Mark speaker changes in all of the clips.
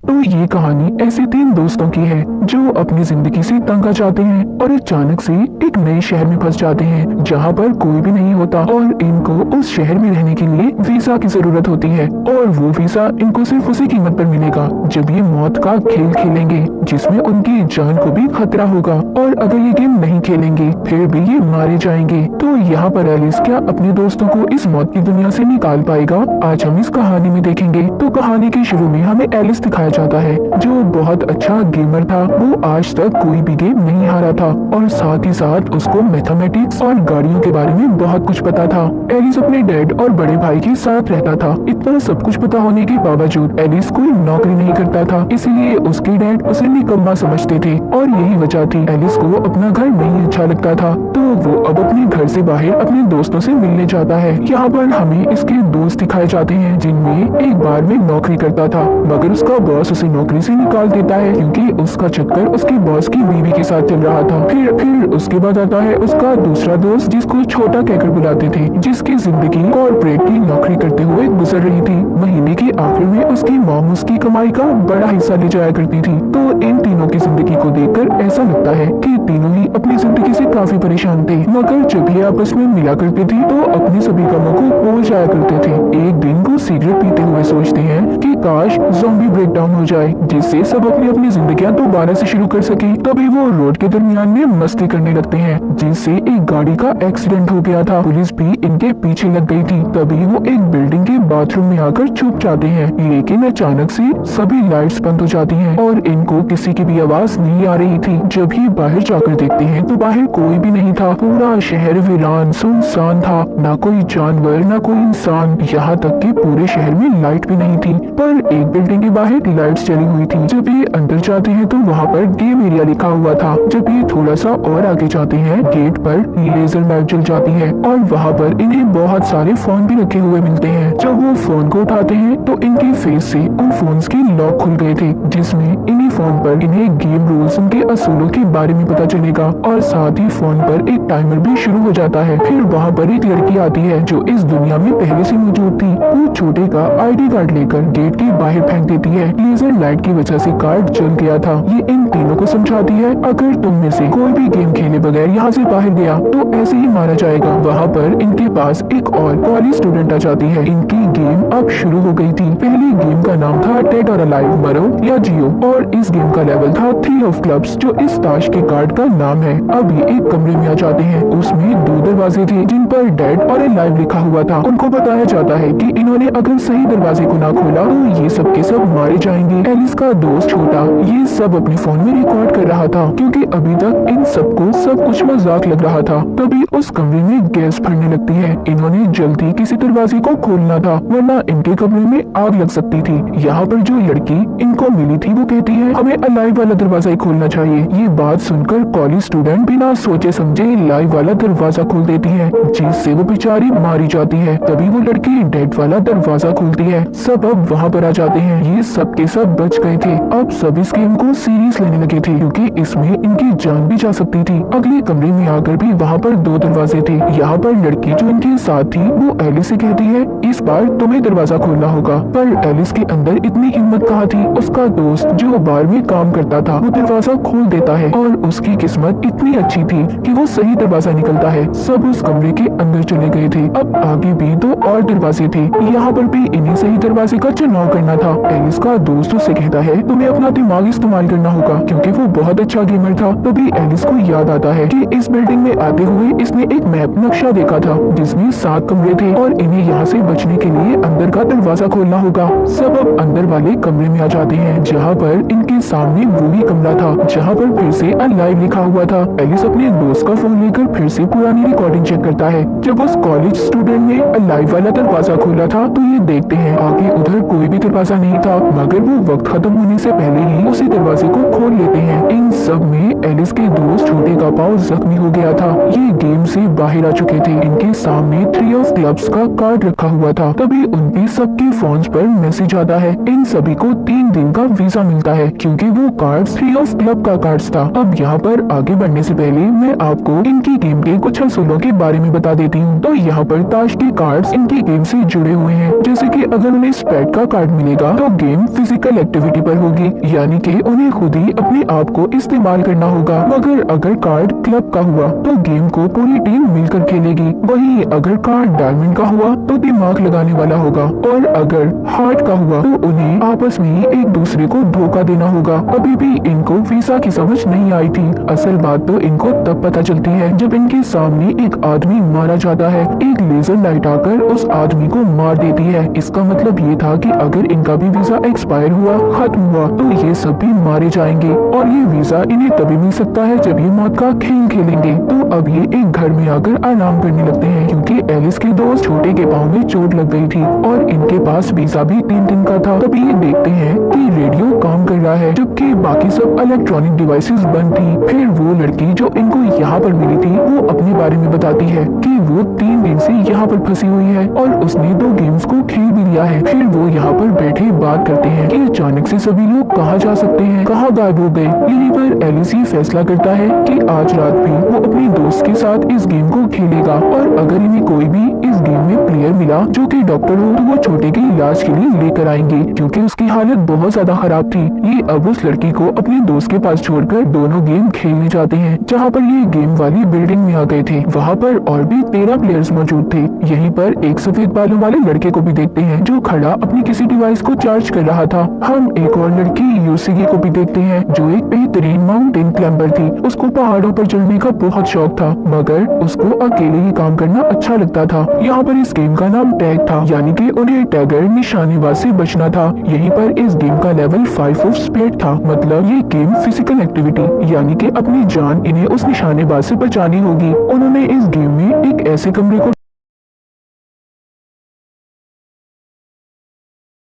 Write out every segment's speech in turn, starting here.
Speaker 1: तो ये कहानी ऐसे 3 दोस्तों की है जो अपनी जिंदगी से तंग आ जाते हैं और अचानक से एक नए शहर में फंस जाते हैं जहाँ पर कोई भी नहीं होता और इनको उस शहर में रहने के लिए वीजा की जरूरत होती है और वो वीजा इनको सिर्फ उसी कीमत पर मिलेगा जब ये मौत का खेल खेलेंगे जिसमें उनकी जान को भी खतरा होगा और अगर ये गेम नहीं खेलेंगे फिर भी ये मारे जाएंगे। तो यहाँ पर एलिस क्या अपने दोस्तों को इस मौत की दुनिया से निकाल पाएगा, आज हम इस कहानी में देखेंगे। तो कहानी के शुरू में हमें एलिस दिखाया जाता है जो बहुत अच्छा गेमर था। वो आज तक कोई भी गेम नहीं हारा था और साथ ही साथ उसको मैथमेटिक्स और गाड़ियों के बारे में बहुत कुछ पता था। एलिस अपने डैड और बड़े भाई के साथ रहता था। इतना सब कुछ पता होने के बावजूद एलिस कोई नौकरी नहीं करता था, इसीलिए उसके डैड उसे निकम्मा समझते थे और यही वजह थी एलिस को अपना घर नहीं अच्छा लगता था। तो वो अब अपने घर से बाहर अपने दोस्तों से मिलने जाता है। यहाँ पर हमें इसके दोस्त दिखाए जाते हैं जिनमें एक बार में नौकरी करता था मगर उसका बॉस उसे नौकरी से निकाल देता है क्योंकि उसका चक्कर उसके बॉस की बीवी के साथ चल रहा था। फिर उसके बाद आता है उसका दूसरा दोस्त जिसको छोटा कहकर बुलाते थे, जिसकी जिंदगी कॉर्पोरेट की नौकरी करते हुए गुजर रही थी। महीने के आखिर में उसकी मॉम उसकी कमाई का बड़ा हिस्सा ले जाया करती थी। तो इन तीनों की जिंदगी को देखकर ऐसा लगता है कि तीनों ही अपनी जिंदगी से काफी परेशान थे मगर जब ये आपस में मिला करते थे तो अपने सभी कामों को भूल जाया करते थे। एक दिन वो सिगरेट पीते हुए सोचते हैं कि काश ज़ॉम्बी ब्रेकडाउन हो जाए जिससे सब अपनी अपनी जिंदगियां दोबारा से शुरू कर सके। तभी वो रोड के दरमियान में मस्ती करने लगते हैं जिससे एक गाड़ी का एक्सीडेंट हो गया था। पुलिस भी इनके पीछे लग गई थी। तभी वो एक बिल्डिंग के बाथरूम में आकर छुप जाते हैं लेकिन अचानक से सभी लाइट्स बंद हो जाती हैं और इनको किसी की भी आवाज नहीं आ रही थी। जब ये बाहर जाकर देखते हैं तो बाहर कोई भी नहीं था। पूरा शहर वीरान सुनसान था, ना कोई जानवर ना कोई इंसान, यहाँ तक कि पूरे शहर में लाइट भी नहीं थी। पर एक बिल्डिंग के बाहर लाइट्स जली हुई थी। जब ये अंदर जाते हैं तो वहाँ पर गेम एरिया लिखा हुआ था। जब ये थोड़ा सा और आगे जाते हैं गेट पर लेजर लाइट जल जाती है और वहाँ पर इन्हें बहुत सारे फोन भी रखे हुए मिलते हैं। जब वो फोन को उठाते हैं तो इनके फेस से उन फोन्स की लॉक खुल गए थे जिसमें इन्हीं फोन पर इन्हें गेम रूल्स उनके असूलों के बारे में पता चलेगा और साथ ही फोन पर एक टाइमर भी शुरू हो जाता है। फिर वहाँ पर एक लड़की आती है जो इस दुनिया में पहले से मौजूद थी। वो छोटे का आईडी कार्ड लेकर गेट के बाहर फेंक देती है। लेजर लाइट की वजह से कार्ड जल गया था। ये इन तीनों को समझाती है अगर तुम में से कोई भी गेम खेले बगैर यहाँ से बाहर गया तो ऐसे ही मारा जाएगा। वहाँ पर इनके पास एक और कॉलेज स्टूडेंट आ जाती है। इनकी गेम अब शुरू हो गई थी। पहली गेम का नाम था डेड और अलाइव, मरो या जियो, और इस गेम का लेवल था 3 ऑफ क्लब्स जो इस ताश के कार्ड का नाम है। अब ये एक कमरे में आ जाते हैं। उसमें 2 दरवाजे थे जिन पर डेड और अलाइव लिखा हुआ था। उनको बताया जाता है कि इन्होंने अगर सही दरवाजे को ना खोला तो ये सब के सब मारे जाएंगे। एलिस का दोस्त छोटा ये सब अपने फोन में रिकॉर्ड कर रहा था क्योंकि अभी तक इन सबको सब कुछ मजाक लग रहा था। तभी उस कमरे में गैस भरने लगती है। इन्होंने जल्दी किसी दरवाजे को खोलना था वरना इनके कमरे में आग लग सकती थी। यहाँ पर जो लड़की इनको मिली थी वो कहती है हमें अलाइव वाला दरवाजा ही खोलना चाहिए। ये बात सुनकर कॉलेज स्टूडेंट बिना सोचे समझे लाइव वाला दरवाजा खोल देती है जिससे वो बेचारी मारी जाती है। तभी वो लड़की डेड वाला दरवाजा खोलती है। सब अब वहाँ पर आ जाते हैं। ये सब के सब बच गए थे। अब सब इस गेम को सीरियस लेने लगे थे क्योंकि इसमें इनकी जान भी जा सकती थी। अगले कमरे में आकर भी वहाँ पर 2 दरवाजे थे। यहाँ पर लड़की जो इनके साथ थी वो एलिस से कहती है इस बार तुम्हें दरवाजा खोलना होगा। पर एलिस के अंदर इतनी हिम्मत कहाँ थी। उसका दोस्त जो बार में काम करता था वो दरवाजा खोल देता है और उसकी किस्मत इतनी अच्छी थी कि वो सही दरवाजा निकलता है। सब उस कमरे के अंदर चले गए थे। अब आगे भी 2 और दरवाजे थे। यहाँ पर भी इन्हीं सही दरवाजे का चुनाव करना था। एलिस का दोस्त उससे कहता है तुम्हें अपना दिमाग इस्तेमाल करना होगा क्योंकि वो बहुत अच्छा गेमर था। तभी एलिस को याद आता है कि इस बिल्डिंग में आते हुए इसने एक मैप नक्शा देखा था जिसमें 7 कमरे थे और इन्हें यहाँ से बचने के लिए अंदर का दरवाजा खोलना होगा। सब अब अंदर वाले कमरे में आ जाते हैं जहाँ पर इनके सामने वो ही कमरा था जहाँ पर फिर से अलाइव लिखा हुआ था। एलिस अपने दोस्त का फोन लेकर फिर से पुरानी रिकॉर्डिंग चेक करता है। जब उस कॉलेज स्टूडेंट ने अलाइव वाला दरवाजा खोला था तो ये देखते हैं आगे उधर कोई भी दरवाजा नहीं था मगर वो वक्त खत्म होने से पहले ही उसी दरवाजे को खोल लेते हैं। इन सब में एलिस के दोस्त छोटे का पाँव जख्मी हो गया था। ये गेम से बाहर आ चुके थे। इनके सामने 3 ऑफ क्लब्स का कार्ड रखा हुआ था। तभी उनके सबके फोन्स पर मैसेज आता है इन सभी को 3 दिन का वीजा मिलता है क्योंकि वो कार्ड्स फ्री ऑफ क्लब का कार्ड्स था। अब यहाँ पर आगे बढ़ने से पहले मैं आपको इनकी गेम के कुछ असूलों के बारे में बता देती हूँ। तो यहाँ पर ताश के कार्ड्स इनकी गेम से जुड़े हुए हैं, जैसे कि अगर उन्हें स्पेड का कार्ड मिलेगा तो गेम फिजिकल एक्टिविटी पर होगी, यानी कि उन्हें खुद ही अपने आप को इस्तेमाल करना होगा। मगर अगर कार्ड क्लब का हुआ तो गेम को पूरी टीम मिलकर खेलेगी। वहीं अगर कार्ड डायमंड का हुआ तो दिमाग लगाने वाला होगा, और अगर हार्ट का हुआ तो उन्हें आपस में ही एक दूसरे को धोखा देना होगा। अभी भी इनको वीजा की समझ नहीं आई थी। असल बात तो इनको तब पता चलती है जब इनके सामने एक आदमी मारा जाता है। एक लेजर लाइट आकर उस आदमी को मार देती है। इसका मतलब ये था कि अगर इनका भी वीजा एक्सपायर हुआ, खत्म हुआ, तो ये सब भी मारे जाएंगे, और ये वीजा इन्हें तभी मिल सकता है जब ये मौत का खेल खेलेंगे। तो अब ये एक घर में आकर आराम करने लगते हैं क्योंकि एलिस के दोस्त छोटे के पाँव में चोट लग गई थी और इनके पास वीजा भी 3 दिन का था। तभी ये देखते हैं कि रेडियो काम कर रहा है जबकि बाकी सब इलेक्ट्रॉनिक डिवाइसेस बंद थी। फिर वो लड़की जो इनको यहाँ पर मिली थी वो अपने बारे में बताती है कि वो 3 दिन से यहाँ पर फंसी हुई है और उसने 2 गेम्स को खेल भी लिया है। फिर वो यहाँ पर बैठे बात करते हैं कि अचानक से सभी लोग कहाँ जा सकते हैं, कहाँ गायब हो गए। यहीं पर एलिस ये फैसला करता है कि आज रात भी वो अपने दोस्त के साथ इस गेम को खेलेगा, और अगर इन्हें कोई भी इस गेम में प्लेयर मिला जो कि डॉक्टर हो तो वो छोटे के इलाज के लिए लेकर आएंगे क्योंकि उसकी हालत बहुत ज्यादा खराब थी। ये अब उस लड़की को अपने दोस्त के पास छोड़कर दोनों गेम खेलने जाते हैं। जहाँ पर ये गेम वाली बिल्डिंग में आ गए थे वहाँ पर और भी 13 प्लेयर्स मौजूद थे। यहीं पर एक सफेद बालों वाले लड़के को भी देखते हैं जो खड़ा अपनी किसी डिवाइस को चार्ज कर रहा था। हम एक और लड़की यूसीगी को भी देखते हैं जो एक बेहतरीन माउंटेन क्लाइंबर थी। उसको पहाड़ों पर चढ़ने का बहुत शौक था, मगर उसको अकेले ही काम करना अच्छा लगता था। यहाँ पर इस गेम का नाम टैग था, यानी कि उन्हें टैगर निशानेबाज से बचना था। यहीं पर इस गेम का लेवल 5 ऑफ स्पीड था, मतलब ये गेम फिजिकल एक्टिविटी यानी कि अपनी जान इन्हें उस निशानेबाज से बचानी होगी। उन्होंने इस गेम में एक ऐसे कमरे को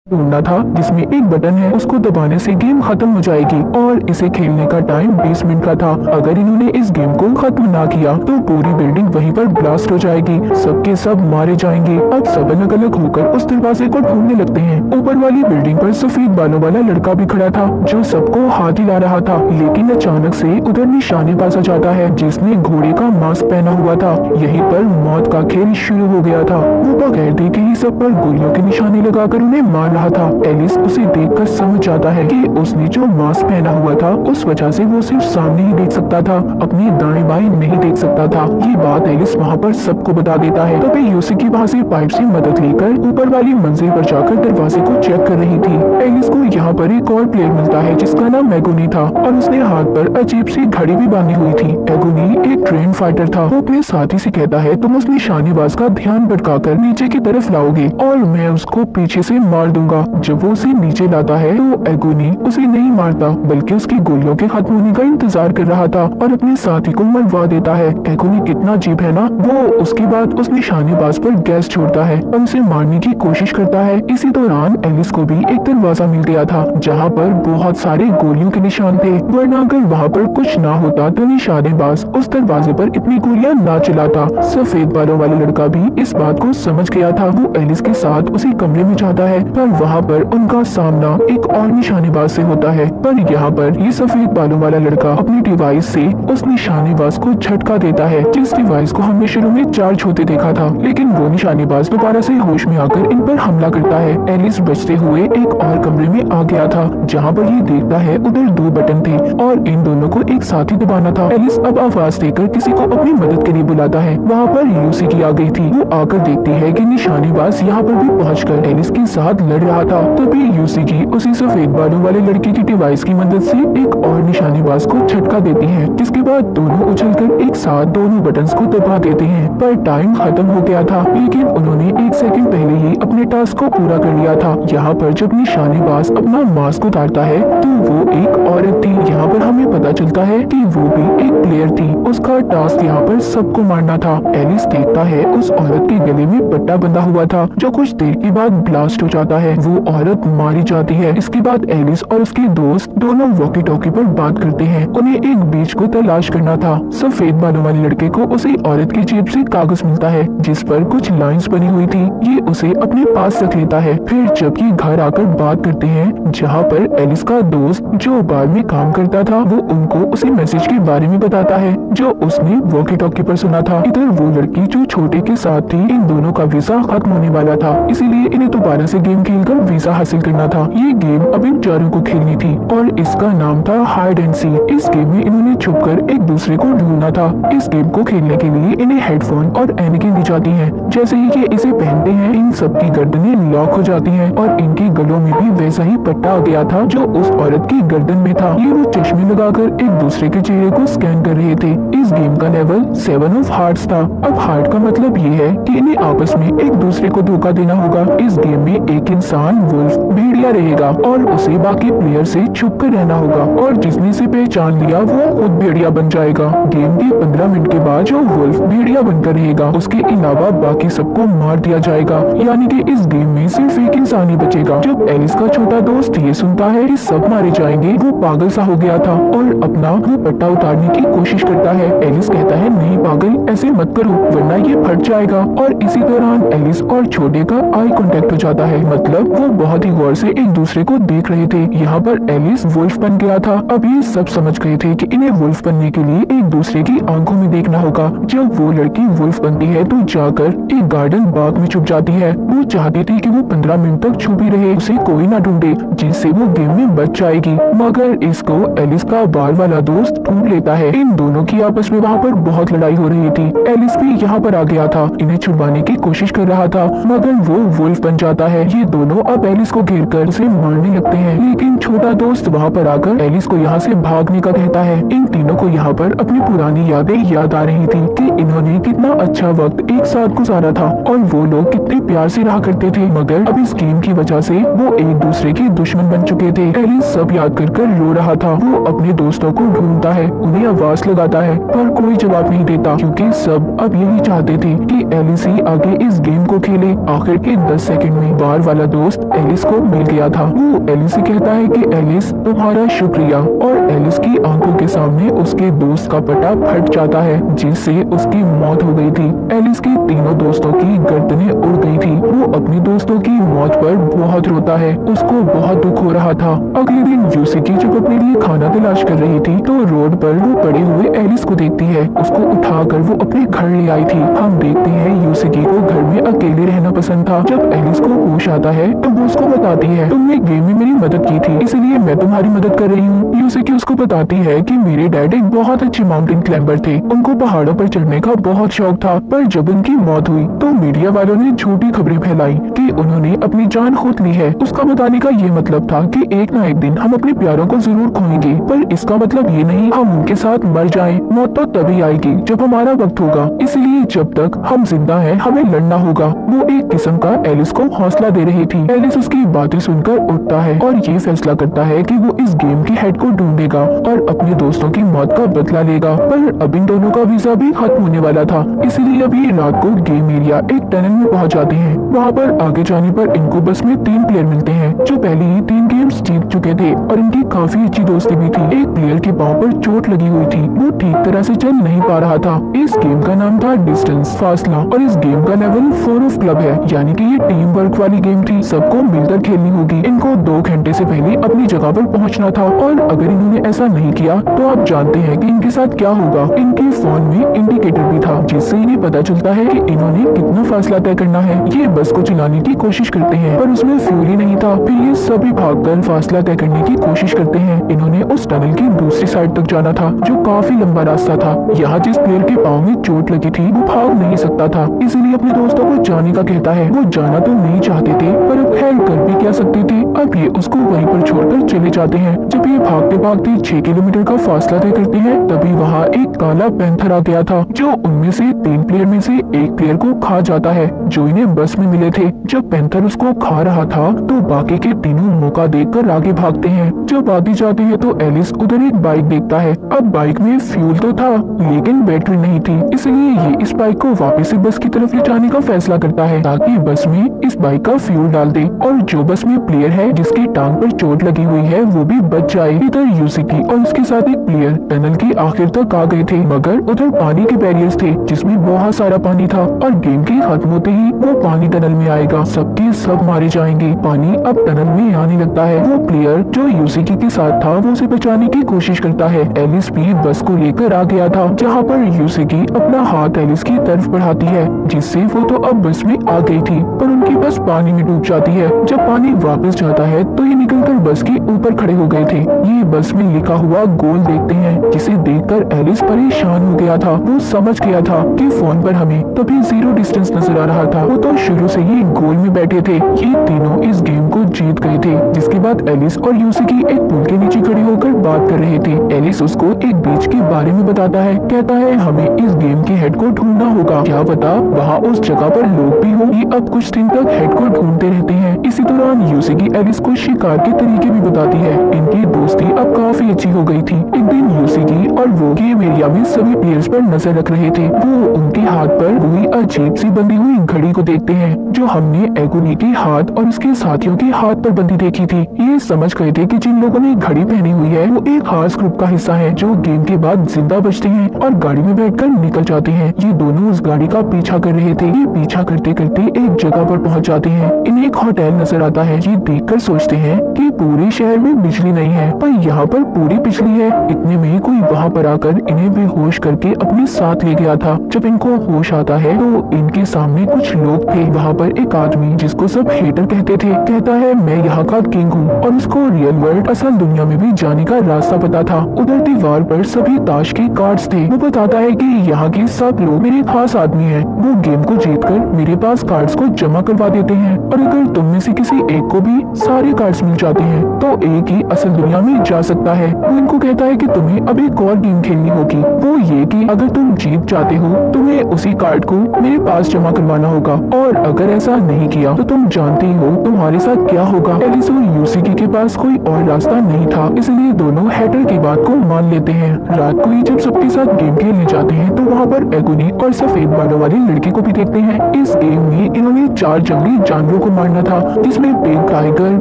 Speaker 1: ढूंढना था जिसमें एक बटन है, उसको दबाने से गेम खत्म हो जाएगी और इसे खेलने का टाइम 20 मिनट का था। अगर इन्होंने इस गेम को खत्म ना किया तो पूरी बिल्डिंग वहीं पर ब्लास्ट हो जाएगी, सबके सब मारे जाएंगे। अब सब अलग अलग होकर उस दरवाजे को ढूंढने लगते हैं। ऊपर वाली बिल्डिंग पर सफेद बालों वाला लड़का भी खड़ा था जो सबको हाथ हिला रहा था, लेकिन अचानक से उधर निशानेबाज आ जाता है जिसने घोड़े का मास्क पहना हुआ था। यहीं पर मौत का खेल शुरू हो गया था। वो बगैर देखे ही सब पर गोलियों के निशाने लगाकर उन्हें मार रहा था। एलिस उसे देखकर समझ जाता है कि उसने जो मास्क पहना हुआ था उस वजह से वो सिर्फ सामने ही देख सकता था, अपनी दाएं बाएं नहीं देख सकता था। ये बात एलिस वहाँ पर सबको बता देता है। तभी यूसीगी वहाँ से पाइप से मदद लेकर ऊपर वाली मंजिल पर जाकर दरवाजे को चेक कर रही थी। एलिस को यहाँ पर एक और प्लेयर मिलता है जिसका नाम एगोनी था और उसने हाथ पर अजीब सी घड़ी भी बांधी हुई थी। एगोनी एक ट्रेन फाइटर था। वो अपने साथी से कहता है तुम उस निशानेबाज का ध्यान भटकाकर नीचे की तरफ लाओगे और मैं उसको पीछे से मार दूंगा। जब वो उसे नीचे लाता है तो एगोनी उसे नहीं मारता बल्कि उसकी गोलियों के खत्म होने का इंतजार कर रहा था और अपने साथी को मरवा देता है। एगोनी कितना अजीब है ना। वो उसके बाद उस निशानेबाज पर गैस छोड़ता है और उसे मारने की कोशिश करता है। इसी दौरान एलिस को भी एक दरवाजा मिल गया था जहाँ पर बहुत सारे गोलियों के निशान थे, वरना अगर वहाँ पर कुछ ना होता तो निशानेबाज उस दरवाजे पर इतनी गोलियां ना चलाता। सफेद बालों वाला लड़का भी इस बात को समझ गया था। वो एलिस के साथ उसी कमरे में जाता है पर वहाँ पर उनका सामना एक और निशानेबाज से होता है। पर यहाँ पर ये सफेद बालों वाला लड़का अपनी डिवाइस से उस निशानेबाज को झटका देता है जिस डिवाइस को हमने शुरू में चार्ज होते देखा था, लेकिन वो निशानेबाज दोबारा से होश में आकर इन पर हमला करता है। एलिस बचते हुए एक और कमरे में आ गया था जहाँ पर ये देखता है उधर 2 बटन थे और इन दोनों को एक साथ ही दबाना था। एलिस अब आवाज देकर किसी को अपनी मदद के लिए बुलाता है। वहाँ पर यूसीगी आ गई थी। वो आकर देखती है कि निशानेबाज यहाँ पर भी पहुंचकर एलिस के साथ लड़ रहा था। तभी यूसीगी उसी सफेद बालों वाले लड़के की डिवाइस की मदद से एक और निशानेबाज को झटका देती है, जिसके बाद दोनों उछलकर एक साथ दोनों बटन्स को दबा देते हैं। पर टाइम खत्म हो गया था, लेकिन उन्होंने 1 सेकंड पहले ही अपने टास्क को पूरा कर लिया था। यहाँ पर जब निशानेबाज अपना मास्क उतारता है तो वो एक औरत थी। यहाँ पर हमें पता चलता है कि वो भी एक प्लेयर थी। उसका टास्क यहाँ पर सबको मारना था। एलिस देखता है उस औरत के गले में पट्टा बंधा हुआ था जो कुछ देर के बाद ब्लास्ट हो जाता है। वो औरत मारी जाती है। इसके बाद एलिस और उसके दोस्त दोनों वॉकी टॉकी पर बात करते हैं। उन्हें एक बीच को तलाश करना था। सफेद बालों वाले लड़के को उसी औरत की जेब से कागज मिलता है जिस पर कुछ लाइंस बनी हुई थी। ये उसे अपने पास रख लेता है। फिर जब ये घर आकर बात करते हैं जहाँ पर एलिस का दोस्त जो बार में काम करता था वो उनको उसी मैसेज के बारे में बताता है जो उसने वॉकी टॉकी पर सुना था। इधर वो लड़की जो छोटे के साथ थी, इन दोनों का वीजा खत्म होने वाला था, इसीलिए इन्हें दोबारा से गेम खेलकर वीजा हासिल करना था। ये गेम अब इन चारों को खेलनी थी और इसका नाम था हाइड एंड सी। इस गेम में इन्होंने छुपकर एक दूसरे को ढूंढना था। इस गेम को खेलने के लिए इन्हें हेडफोन और एनिकें दी जाती हैं। जैसे ही ये इसे पहनते हैं इन सबकी गर्दनें लॉक हो जाती हैं और इनके गलों में भी वैसा ही पट्टा आ गया था जो उस औरत की गर्दन में था। ये वो चश्मे लगाकर एक दूसरे के चेहरे को स्कैन कर रहे थे। इस गेम का लेवल 7 ऑफ हार्ट्स था। अब हार्ट का मतलब ये है कि इन्हें आपस में एक दूसरे को धोखा देना होगा। इस गेम में एक इंसान वुल्फ भेड़िया रहेगा और उसे बाकी प्लेयर से छुप कर रहना होगा और जिसने इसे पहचान लिया वो खुद भेड़िया बन जाएगा। गेम के 15 मिनट के बाद जो वुल्फ भेड़िया बनकर रहेगा उसके अलावा बाकी सबको मार दिया जाएगा, यानी कि इस गेम में सिर्फ एक इंसान ही बचेगा। जब एलिस का छोटा दोस्त ये सुनता है कि सब मारे जाएंगे वो पागल सा हो गया था और अपना वो पट्टा उतारने की कोशिश करता है। एलिस कहता है नहीं पागल, ऐसे मत करो वरना ये फट जाएगा। और इसी दौरान एलिस और छोटे का आई कांटेक्ट हो जाता है, मतलब वो बहुत ही गौर से एक दूसरे को देख रहे थे। यहाँ पर एलिस वुल्फ बन गया था। अब ये सब समझ गए थे कि इन्हें वुल्फ बनने के लिए एक दूसरे की आंखों में देखना होगा। जब वो लड़की वुल्फ बनती है तो जाकर एक गार्डन बाग में छुप जाती है। वो चाहती थी कि वो 15 मिनट तक छुपी रहे, उसे कोई ना ढूंढे, जिससे वो गेम में बच जाएगी। मगर इसको एलिस का बाल वाला दोस्त ढूंढ लेता है। इन दोनों की आपस में वहाँ पर बहुत लड़ाई हो रही थी। एलिस भी यहाँ पर आ गया था, इन्हें छुड़वाने की कोशिश कर रहा था मगर वो वुल्फ बन जाता है। ये दोनों अब एलिस को घेर कर उसे मारने लगते हैं, लेकिन छोटा दोस्त वहाँ पर आकर एलिस को यहाँ से भागने का कहता है। इन तीनों को यहाँ पर अपनी पुरानी यादें याद आ रही थी कि इन्होंने कितना अच्छा वक्त एक साथ गुजारा था और वो लोग कितने प्यार से रहा करते थे। मगर अब इस गेम की वजह से वो एक दूसरे के दुश्मन बन चुके थे। एलिस सब याद कर कर रो रहा था। वो अपने दोस्तों को ढूंढता है, उन्हें आवाज लगाता है पर कोई जवाब नहीं देता क्योंकि सब अब यही चाहते थे कि एलिस ही आगे इस गेम को खेले। आखिर के 10 सेकंड में बार वाला दोस्त एलिस को मिल गया था। वो एलिस से कहता है कि एलिस तुम्हारा शुक्रिया, और एलिस की आंखों के सामने उसके दोस्त का पट्टा फट जाता है जिससे उसकी मौत हो गई थी। एलिस के तीनों दोस्तों की गर्दनें उड़ गई थी। वो अपने दोस्तों की मौत पर बहुत रोता है, उसको बहुत दुख हो रहा था। अगले दिन यूसिकी जब अपने लिए खाना तलाश कर रही थी तो रोड पर वो पड़े हुए एलिस को देखती है। उसको उठाकर वो अपने घर ले आई थी। हम देखते हैं यूसिकी को घर में अकेले रहना पसंद था। जब एलिस को होश आता है तो वो उसको बताती है तुमने गेम में मेरी मदद की थी इसलिए मैं तुम्हारी मदद कर रही हूँ। यूसिकी उसको बताती है कि मेरे डैड एक बहुत अच्छे माउंटेन क्लाइंबर थे, उनको पहाड़ों पर चढ़ने का बहुत शौक था, पर जब उनकी मौत हुई तो मीडिया वालों ने झूठी खबरें फैलाई कि उन्होंने अपनी जान खोद ली है। उसका बताने का ये मतलब था कि एक ना एक दिन हम अपने प्यारों को जरूर खोएंगे, पर इसका मतलब ये नहीं हम उनके साथ मर जाएं। मौत तो तभी आएगी जब हमारा वक्त होगा, इसलिए जब तक हम जिंदा हैं हमें लड़ना होगा। वो एक किस्म का एलिस को हौसला दे रही थी। एलिस उसकी बातें सुनकर उठता है और ये फैसला करता है कि वो इस गेम की हेड को ढूंढेगा और अपने दोस्तों की मौत का बदला लेगा। पर अब इन दोनों का वीजा भी खत्म होने वाला था, इसलिए अभी रात को गेम एरिया एक टनल में पहुंच जाते हैं। वहाँ पर आगे जाने पर इनको बस में 3 प्लेयर मिलते हैं जो पहले ही 3 गेम्स जीत चुके थे और इनकी काफी अच्छी दोस्ती भी थी। एक प्लेयर के पाँव पर चोट लगी हुई थी, वो ठीक तरह से चल नहीं पा रहा था। इस गेम का नाम था डिस्टेंस, फासला, और इस गेम का लेवल 4 ऑफ क्लब है, यानी कि ये टीम वर्क वाली गेम थी। सबको मिलकर खेलनी होगी। इनको 2 घंटे से पहले अपनी जगह पर पहुंचना था और अगर इन्होंने ऐसा नहीं किया तो आप जानते हैं कि इनके साथ क्या होगा। इनके फोन में इंडिकेटर भी था जिससे इन्हें पता चलता है कि इन्होंने कितना फासला तय करना है। ये बस को चलाने की कोशिश करते हैं पर उसमें फ्यूल ही नहीं था। फिर ये सभी भागकर फासला तय करने की कोशिश करते हैं। इन्होंने उस टनल की दूसरी साइड तक जाना था जो काफी लंबा रास्ता था। यहाँ जिस प्लेयर के पाँव में चोट लगी थी वो भाग नहीं सकता था, इसीलिए अपने दोस्तों को जाने का कहता है। वो जाना तो नहीं चाहते थे पर अब हेल्प कर भी क्या सकते थे। अब ये उसको वहीं पर छोड़कर चले जाते हैं। जब ये भागते भागते 6 किलोमीटर का फासला तय करते हैं तभी वहाँ एक काला पैंथर आ गया था जो उनमें से 3 प्लेयर में से एक प्लेयर को खा जाता है जो इन्हें बस में मिले थे। जब पैंथर उसको खा रहा था तो बाकी के तीनों मौका देखकर आगे भागते हैं। जब आगे जाते हैं तो एलिस उधर एक बाइक देखता है। अब बाइक में फ्यूल तो था लेकिन बैटरी नहीं थी, इसलिए ये इस बाइक को वापस से बस की तरफ ले जाने का फैसला करता है ताकि बस में इस बाइक का फ्यूल डाल दे और जो बस में प्लेयर है जिसकी टांग पर चोट लगी हुई है वो भी बच जाए। इधर यूसिकी और उसके साथ एक प्लेयर टनल की आखिर तक आ गए थे, मगर उधर पानी के बैरियर्स थे जिसमें बहुत सारा पानी था और गेम के खत्म होते ही वो पानी टनल में आएगा, सबके सब मारे जाएंगे। पानी अब टनल में आने लगता है। वो प्लेयर जो यूसिकी के साथ था वो उसे बचाने की कोशिश करता है। एलिस भी बस को लेकर आ गया था, जहाँ पर यूसिकी अपना हाथ एलिस की तरफ बढ़ाती है जिससे वो तो अब बस में आ गई थी, पर उनकी बस पानी में डूब जाती है। जब पानी वापस जाता है तो ये निकलकर बस के ऊपर खड़े हो गए थे। ये बस में लिखा हुआ गोल देखते हैं जिसे देखकर एलिस परेशान हो गया था। वो समझ गया था कि फोन पर हमें तभी 0 डिस्टेंस नजर आ रहा था। वो तो शुरू से ही गोल में बैठे थे। ये तीनों इस गेम को जीत गए थे। जिसके बाद एलिस और यूसिकी एक पुल के नीचे खड़े होकर बात कर रहे थे। एलिस उसको एक बीच के बारे में बताता है, कहता है हमें इस गेम के हेड को ढूंढना होगा, क्या पता वहाँ उस जगह पर लोग भी हो। ये अब कुछ दिन तक हेड को ढूंढते रहते हैं। इसी दौरान यूसिकी एलिस को शिकार के तरीके भी बताती है। इनकी दोस्ती अब काफी अच्छी हो गई थी। एक दिन यूसिकी और वो गेम एरिया में सभी प्लेयर्स पर नजर रख रहे थे। वो उनके हाथ पर कोई अजीब सी बंधी हुई घड़ी को देखते हैं जो हमने एगोनी के हाथ और उसके साथियों के हाथ पर बंधी देखी थी। ये समझ गए थे कि जिन लोगों ने घड़ी पहनी हुई है वो एक खास ग्रुप का हिस्सा है जो गेम के बाद जिंदा बचते हैं और गाड़ी में बैठकर निकल जाते हैं। ये दोनों उस गाड़ी का पीछा कर रहे थे। ये पीछा करते करते एक जगह पर पहुंच जाते हैं। इन्हें एक होटल नजर आता है। ये देखकर सोचते हैं कि पूरे शहर में बिजली नहीं है पर यहाँ पर पूरी बिजली है। इतने में कोई वहाँ पर आकर इन्हें बेहोश करके अपने साथ ले गया था। जब इनको होश आता है तो इनके सामने कुछ लोग थे। वहाँ पर एक आदमी जिसको सब हेटर कहते थे कहता है मैं यहाँ का किंग हूँ और उसको रियल वर्ल्ड असल दुनिया में भी जाने का रास्ता पता था। उधर दीवार पर सभी ताश के कार्ड्स थे। वो बताता है कि यहाँ के सब लोग मेरे खास आदमी हैं। वो गेम को जीतकर मेरे पास कार्ड्स को जमा करवा देते हैं और अगर तुम में से किसी एक को भी सारे कार्ड्स मिल जाते हैं तो एक ही असल दुनिया में जा सकता है। वो इनको कहता है कि तुम्हें अब एक और गेम खेलनी होगी, वो ये कि अगर तुम जीत जाते हो तुम्हें उसी कार्ड को मेरे पास जमा करवाना होगा और अगर ऐसा नहीं किया तो तुम जानते ही हो तुम्हारे साथ क्या होगा। एलिस और यूसिकी के पास कोई और रास्ता नहीं था, इसलिए दोनों हैटर की बात को मान लेते हैं। रात को ही जब सबके साथ गेम खेलने जाते हैं तो वहाँ पर एगोनी और सफेद बालों वाली लड़की को भी देखते हैं। इस गेम में इन्होंने 4 जंगली जानवरों को मारना था जिसमें बिग टाइगर,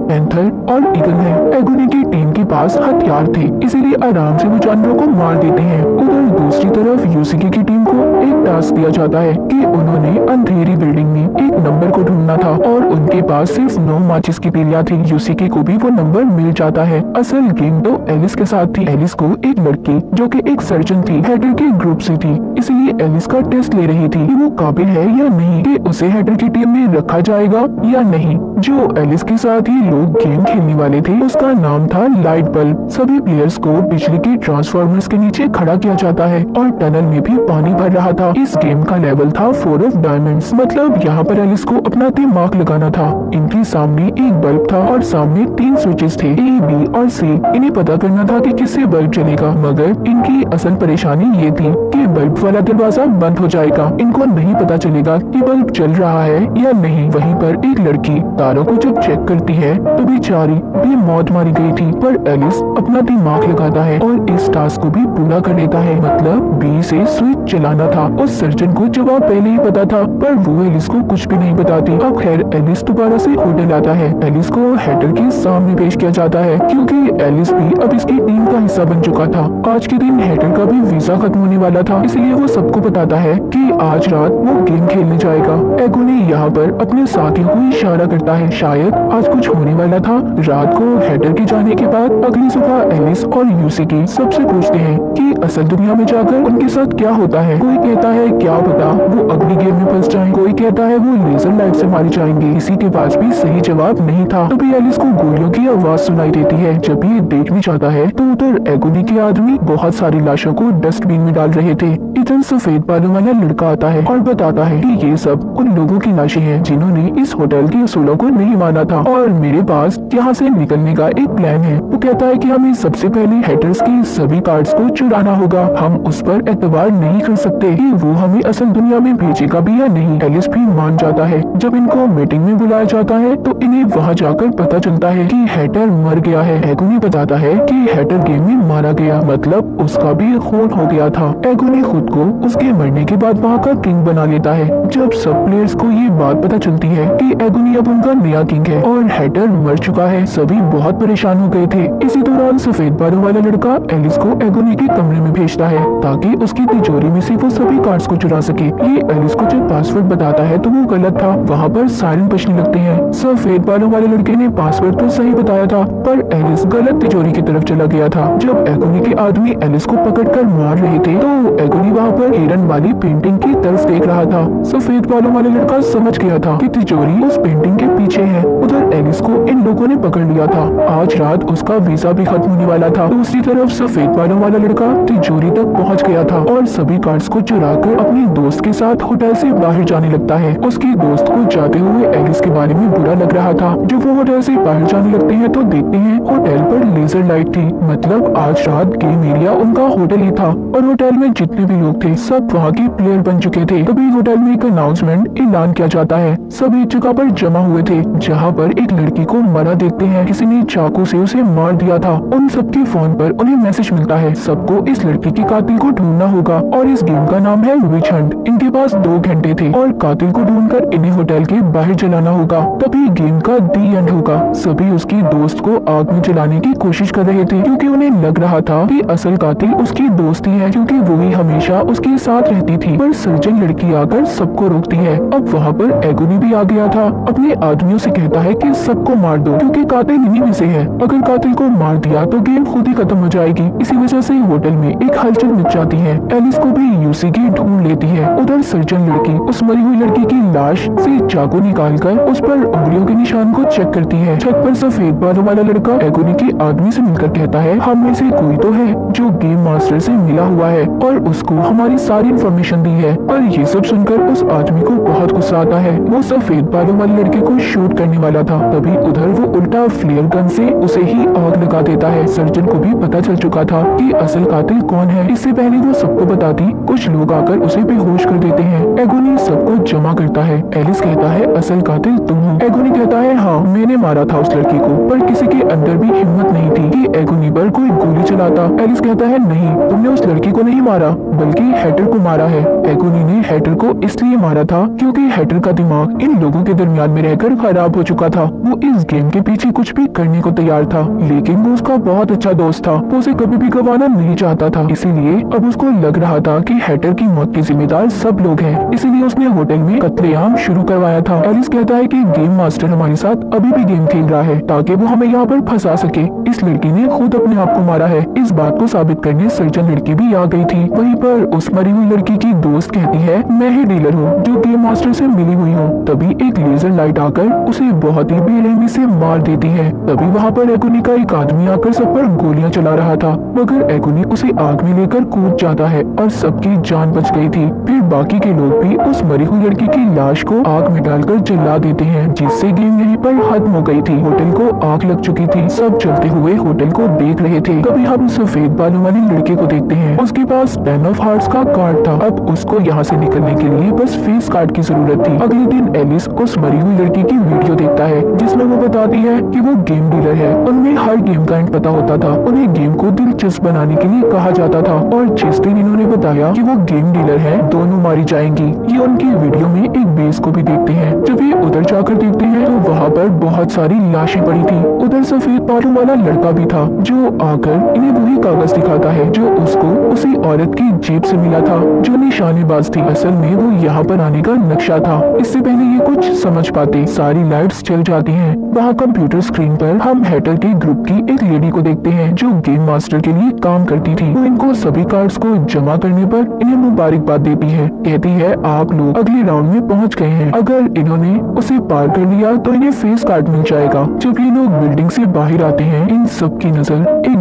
Speaker 1: पैंथर और ईगल है। एगोनी की टीम के पास हथियार थे इसीलिए आराम से वो जानवरों को मार देते हैं। उधर दूसरी तरफ यूसिकी की टीम को एक टास्क दिया जाता है कि उन्होंने अंधेरी बिल्डिंग में एक नंबर को ढूंढना था और उनके पास सिर्फ 9 माचिस की तीलियां थी। यूसिकी को भी वो नंबर मिल जाता है। असल गेम तो एलिस के साथ थी। एलिस को एक लड़की जो कि एक सर्जन थी हेडर के ग्रुप से थी, इसलिए एलिस का टेस्ट ले रही थी कि वो काबिल है या नहीं कि उसे हेडर की टीम में रखा जाएगा या नहीं। जो एलिस के साथ ही लोग गेम खेलने वाले थे उसका नाम था लाइट बल्ब। सभी प्लेयर्स को बिजली के ट्रांसफार्मर्स के नीचे खड़ा किया जाता है और टनल में भी पानी भर रहा था। इस गेम का लेवल था 4 ऑफ डायमंड्स, मतलब यहाँ पर एलिस को अपना दिमाग लगाना था। इनके सामने एक बल्ब था और सामने 3 स्विचेस थे ए, बी और सी। इन्हें पता करना था कि किससे बल्ब चलेगा, मगर इनकी असल परेशानी ये थी कि बल्ब वाला दरवाजा बंद हो जाएगा। इनको नहीं पता चलेगा कि बल्ब चल रहा है या नहीं। वहीं पर एक लड़की तारों को जब चेक करती है तो बेचारी भी मौत मारी गई थी, पर एलिस अपना दिमाग लगाता है और इस टास्क को भी पूरा कर लेता है। मतलब बी से स्विच चलाना था। उस सर्जन को जवाब पहले ही पता था पर वो एलिस को कुछ भी नहीं बताती। अब खैर एलिस दोबारा से होटल आता है। एलिस को हेडर के सामने पेश किया जाता है क्योंकि एलिस भी अब इसकी टीम का हिस्सा बन चुका था। आज के दिन हेडर का भी वीजा खत्म होने वाला था, इसलिए वो सबको बताता है कि आज रात वो गेम खेलने जाएगा। एगोनी यहाँ पर अपने साथियों को इशारा करता है, शायद आज कुछ होने वाला था। रात को हेडर के जाने के बाद अगली सुबह एलिस और यूसिकी सबसे पूछते हैं कि असल दुनिया में जाकर उनके साथ क्या होता है। कोई कहता है क्या पता वो अगली गेम में फंस जाएं, कोई कहता है वो लेजर लाइट से मारे जाएंगे। किसी के पास भी सही जवाब नहीं था। तभी एलिस को गोलियों की आवाज सुनाई देती है। जब ये देखने जाता है तो उधर एगोनी के आदमी बहुत सारी लाशों को डस्टबिन में डाल रहे थे। इधर सफेद बालों वाला लड़का आता है और बताता है कि ये सब उन लोगों की लाशें हैं जिन्होंने इस होटल के असूलों को नहीं माना था और मेरे पास यहाँ से निकलने का एक प्लान है। वो कहता है कि हमें सबसे पहले हेडर्स के सभी कार्ड्स को चुराना होगा। हम उस पर एतबार नहीं कर सकते कि वो हमें असल दुनिया में भेजेगा भी या नहीं। एलिस भी मान जाता है। जब इनको मीटिंग में बुलाया जाता है तो इन्हें वहाँ जाकर पता चलता है कि हैटर मर गया है। एगोनी बताता है कि हैटर गेम में मारा गया, मतलब उसका भी खून हो गया था। एगोनी खुद को उसके मरने के बाद वहाँ का किंग बना लेता है। जब सब प्लेयर्स को ये बात पता चलती है कि एगोनी अब उनका नया किंग है और हैटर मर चुका है, सभी बहुत परेशान हो गए थे। इसी दौरान सफेद बालों वाला लड़का एलिस को एगोनी के कमरे में भेजता है ताकि उसकी तिजोरी में से वो सभी कार्ड्स को चुरा सके। ये एलिस को जब पासवर्ड बताता है तो वो गलत था। वहाँ पर सायरन बजने लगते हैं। सफेद बालों वाले लड़के ने पासवर्ड तो सही बताया था पर एलिस गलत तिजोरी की तरफ चला गया था। जब एगोनी के आदमी एलिस को पकड़कर मार रहे थे तो एगोनी वहाँ पर हिरन वाली पेंटिंग की तरफ देख रहा था। सफेद बालों वाले लड़का समझ गया था कि तिजोरी उस पेंटिंग के पीछे है। उधर एलिस को इन लोगों ने पकड़ लिया था। आज रात उसका वीजा भी खत्म होने वाला था। दूसरी तरफ सफेद बालों वाला लड़का तिजोरी तक पहुँच गया था और सभी कार्ड्स को चुराकर अपने दोस्त के साथ होटल से बाहर जाने लगता है। उसके दोस्त को जाते हुए एलिस के बारे में बुरा लग रहा था। जब वो होटल से बाहर जाने लगते हैं तो देखते हैं होटल पर लेजर लाइट थी, मतलब आज रात गेम एरिया उनका होटल ही था और होटल में जितने भी लोग थे सब वहाँ के प्लेयर बन चुके थे। तभी होटल में एक अनाउंसमेंट ऐलान किया जाता है। सब एक जगह पर जमा हुए थे जहाँ पर एक लड़की को मरा देखते हैं। किसी ने चाकू से उसे मार दिया था। उन सबके फोन पर उन्हें मैसेज मिलता है सबको इस लड़की के कातिल को ढूंढना होगा और इस गेम का नाम है विच हंट। इनके पास 2 घंटे थे और कातिल को ढूंढकर इन्हें होटल के बाहर जलाना होगा, तभी गेम का दी एंड होगा। सभी उसकी दोस्त को आग में जलाने की कोशिश कर रहे थे क्योंकि उन्हें लग रहा था कि असल कातिल उसकी दोस्त ही है क्योंकि वो ही हमेशा उसके साथ रहती थी। पर सर्जन लड़की आकर सबको रोकती है। अब वहाँ पर एगोनी भी आ गया था। अपने आदमियों से कहता है कि सबको मार दो क्योंकि कातिल इन्हीं में से है। अगर कातिल को मार दिया तो गेम खुद ही खत्म हो जाएगी। इसी वजह से होटल में एक हलचल मच जाती है। एलिस को भी यूसी की ढूंढ लेती है। उधर सर्जन लड़की उस मरी हुई लड़की की लाश से चाकू निकालकर उस पर उंगलियों के निशान को चेक करती है। छत पर सफेद बालों वाला लड़का एगोनी के आदमी से मिलकर कहता है हम में से कोई तो है जो गेम मास्टर से मिला हुआ है और उसको हमारी सारी इन्फॉर्मेशन दी है। पर ये सब सुनकर उस आदमी को बहुत गुस्सा आता है। वो सफेद बालों वाले लड़के को शूट करने वाला था, तभी उधर वो उल्टा फ्लेयर गन से उसे ही आग लगा देता है। सर्जन को भी पता चल चुका था कि असल कातिल कौन है। इससे पहले वो सबको बताती कुछ लोग आकर उसे बेहोश कर देते हैं। एगोनी सबको जमा करता है। एलिस कहता है असल कातिल तुम हो। एगोनी कहता है हाँ मैंने मारा था उस लड़की को, पर किसी के अंदर भी हिम्मत नहीं थी कि एगोनी पर कोई गोली चलाता। एलिस कहता है नहीं, तुमने उस लड़की को नहीं मारा बल्कि हैटर को मारा है। एगोनी ने हैटर को इसलिए मारा था क्योंकि हैटर का दिमाग इन लोगों के दरमियान में रहकर खराब हो चुका था। वो इस गेम के पीछे कुछ भी करने को तैयार था, लेकिन वो उसका बहुत अच्छा दोस्त था। वो उसे कभी भी गंवाना नहीं चाहता था, इसीलिए अब उसको लग रहा था कि हैटर की मौत के जिम्मेदार सब लोग हैं। इसीलिए उसने होटल में कत्लेआम शुरू करवाया था। एलिस कहता है कि गेम मास्टर हमारे साथ अभी भी गेम खेल रहा है ताकि वो हमें यहाँ पर फंसा सके। इस लड़की ने खुद अपने आप को मारा है। इस बात को साबित करने सर्जन लड़की भी आ गई थी। वहीं पर उस मरी हुई लड़की की दोस्त कहती है मैं ही डीलर हूँ जो गेम मास्टर से मिली हुई हूँ। तभी एक लेजर लाइट आकर उसे बहुत ही बेरहमी से मार देती है। तभी वहाँ पर एगोनी का एक आदमी आकर सब पर गोलियां चला रहा था, मगर एगोनी उसे आग में लेकर कूद जाता है और सबकी जान बच गई थी। फिर बाकी के लोग भी उस मरी हुई लड़की की लाश को आग में डालकर जला देते हैं, जिससे गेम यहीं पर खत्म हो गई थी। होटल को आग लग चुकी थी। सब चलते हुए होटल को देख रहे थे। तभी हम सफेद बालों वाले लड़के को देखते हैं। उसके पास 10 ऑफ हार्ट्स का कार्ड था। अब उसको यहाँ से निकलने के लिए बस फेस कार्ड की जरूरत थी। अगले दिन एलिस उस मरी हुई लड़की की वीडियो देखता है जिसमें वो बताती है कि वो गेम डीलर है। उनमें हर गेम का एंड पता होता था। उन्हें गेम को दिलचस्प बनाने के लिए कहा जाता था और जिस दिन इन्होंने बताया कि वो गेम डीलर है दोनों मारी जाएंगी। ये उनकी वीडियो में एक बेस को भी देखते हैं। जब ये उधर जाकर देखते हैं तो वहाँ पर बहुत सारी लाशें पड़ी थी। उधर सफेद बालों वाला लड़का भी था जो आकर इन्हें वही कागज दिखाता है जो उसको उसी औरत की जेब से मिला था जो निशानेबाज थी। असल में वो यहाँ पर आने का नक्शा था। इससे पहले ये कुछ समझ पाते सारी लाइट्स जल जाती हैं। वहाँ कंप्यूटर स्क्रीन पर हम हैटर के ग्रुप की एक लेडी को देखते हैं जो गेम मास्टर के लिए काम करती थी। वो इनको सभी कार्ड्स को जमा करने पर इन्हें मुबारकबाद देती है। कहती है आप लोग अगले राउंड में पहुँच गए हैं। अगर इन्होंने उसे पार कर लिया तो इन्हें फेस कार्ड मिल जाएगा। जब ये लोग बिल्डिंग से बाहर आते हैं इन सब की नजर एक